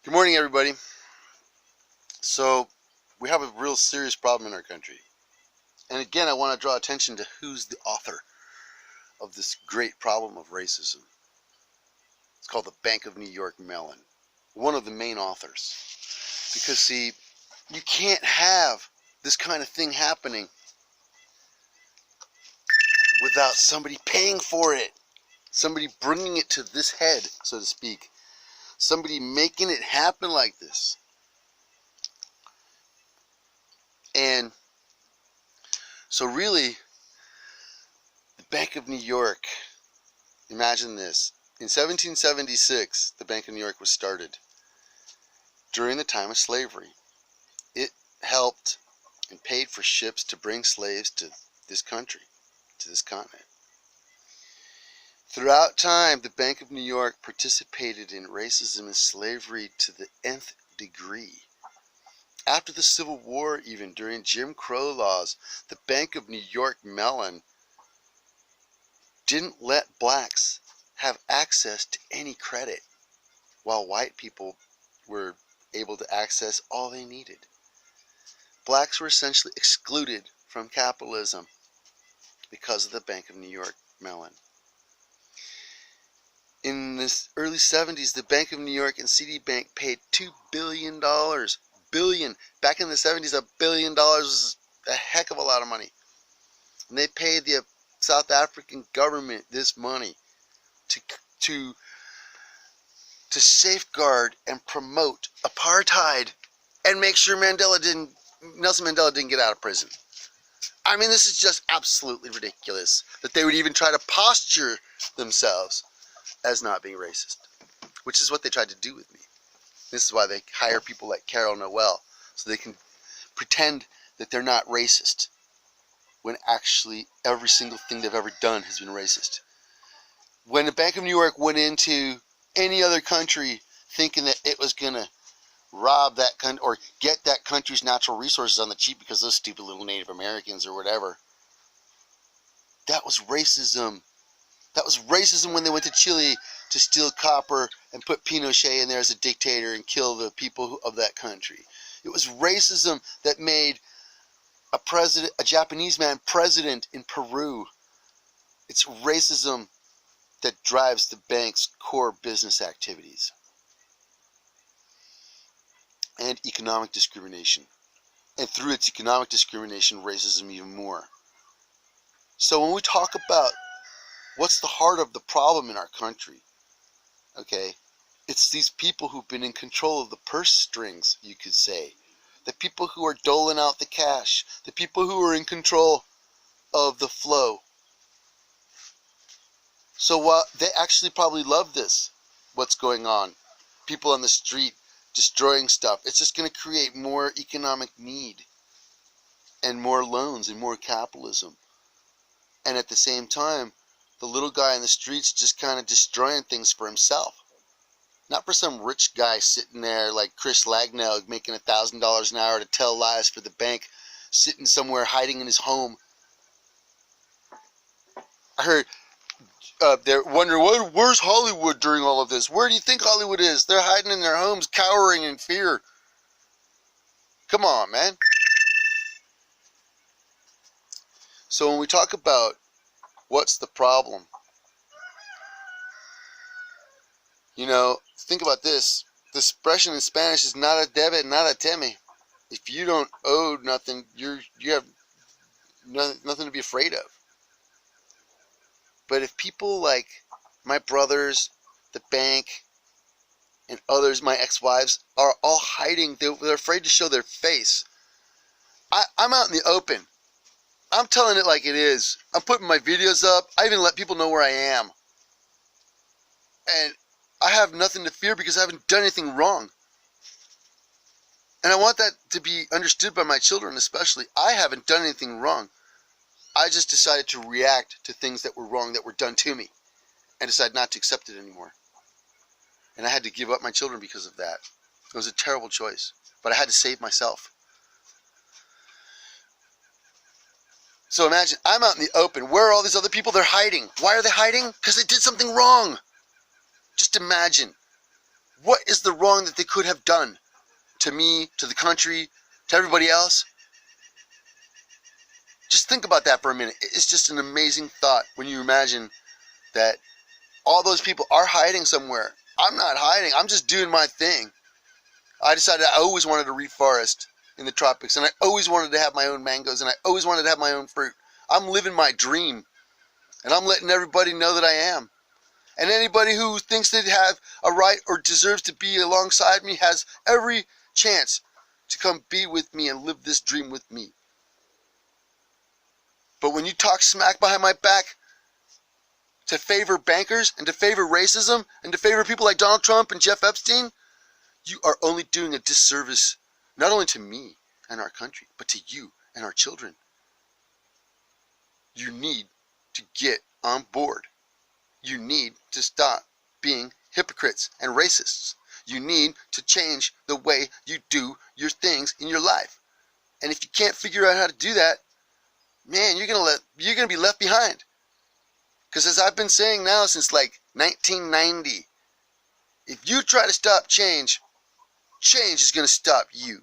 Good morning, everybody. So, we have a real serious problem in our country. And again, I want to draw attention to who's the author of this great problem of racism. It's called the Bank of New York Mellon. One of the main authors. Because, see, you can't have this kind of thing happening without somebody paying for it. Somebody bringing it to this head, so to speak. Somebody making it happen like this. And so really, the Bank of New York, imagine this. In 1776, the Bank of New York was started during the time of slavery. It helped and paid for ships to bring slaves to this country, to this continent. Throughout time, the Bank of New York participated in racism and slavery to the nth degree. After the Civil War, even during Jim Crow laws, the Bank of New York Mellon didn't let blacks have access to any credit, while white people were able to access all they needed. Blacks were essentially excluded from capitalism because of the Bank of New York Mellon. In the early 70s, the Bank of New York and Citibank paid $2 billion. Billion. Back in the 70s, $1 billion was a heck of a lot of money. And they paid the South African government this money to safeguard and promote apartheid and make sure Nelson Mandela didn't get out of prison. I mean, this is just absolutely ridiculous that they would even try to posture themselves as not being racist, which is what they tried to do with me. This is why they hire people like Carol Noel, so they can pretend that they're not racist, when actually every single thing they've ever done has been racist. When the Bank of New York went into any other country thinking that it was going to rob that country or get that country's natural resources on the cheap because those stupid little Native Americans or whatever, that was racism. That was racism when they went to Chile to steal copper and put Pinochet in there as a dictator and kill the people of that country. It was racism that made a Japanese man president in Peru. It's racism that drives the bank's core business activities. And economic discrimination. And through its economic discrimination, racism even more. So when we talk about what's the heart of the problem in our country, okay, it's these people who've been in control of the purse strings, you could say. The people who are doling out the cash. The people who are in control of the flow. So while they actually probably love this, what's going on, people on the street destroying stuff, it's just going to create more economic need and more loans and more capitalism. And at the same time, the little guy in the streets just kind of destroying things for himself. Not for some rich guy sitting there like Chris Lagnell making $1,000 an hour to tell lies for the bank, sitting somewhere hiding in his home. I heard they're wondering, where's Hollywood during all of this? Where do you think Hollywood is? They're hiding in their homes, cowering in fear. Come on, man. So when we talk about what's the problem, you know, think about this. The expression in Spanish is nada debe, nada teme. If you don't owe nothing, you have nothing to be afraid of. But if people like my brothers, the bank, and others, my ex-wives, are all hiding, they're afraid to show their face. I'm out in the open. I'm telling it like it is. I'm putting my videos up. I even let people know where I am. And I have nothing to fear because I haven't done anything wrong. And I want that to be understood by my children especially. I haven't done anything wrong. I just decided to react to things that were wrong that were done to me. And decided not to accept it anymore. And I had to give up my children because of that. It was a terrible choice. But I had to save myself. So imagine, I'm out in the open. Where are all these other people? They're hiding. Why are they hiding? Because they did something wrong. Just imagine. What is the wrong that they could have done to me, to the country, to everybody else? Just think about that for a minute. It's just an amazing thought when you imagine that all those people are hiding somewhere. I'm not hiding. I'm just doing my thing. I decided I always wanted to reforest in the tropics, and I always wanted to have my own mangoes, and I always wanted to have my own fruit. I'm living my dream, and I'm letting everybody know that I am. And anybody who thinks they have a right or deserves to be alongside me has every chance to come be with me and live this dream with me. But when you talk smack behind my back to favor bankers and to favor racism and to favor people like Donald Trump and Jeff Epstein, you are only doing a disservice not only to me and our country, but to you and our children. You need to get on board. You need to stop being hypocrites and racists. You need to change the way you do your things in your life. And if you can't figure out how to do that, man, you're gonna be left behind. Because as I've been saying now since like 1990, if you try to stop change, change is gonna stop you.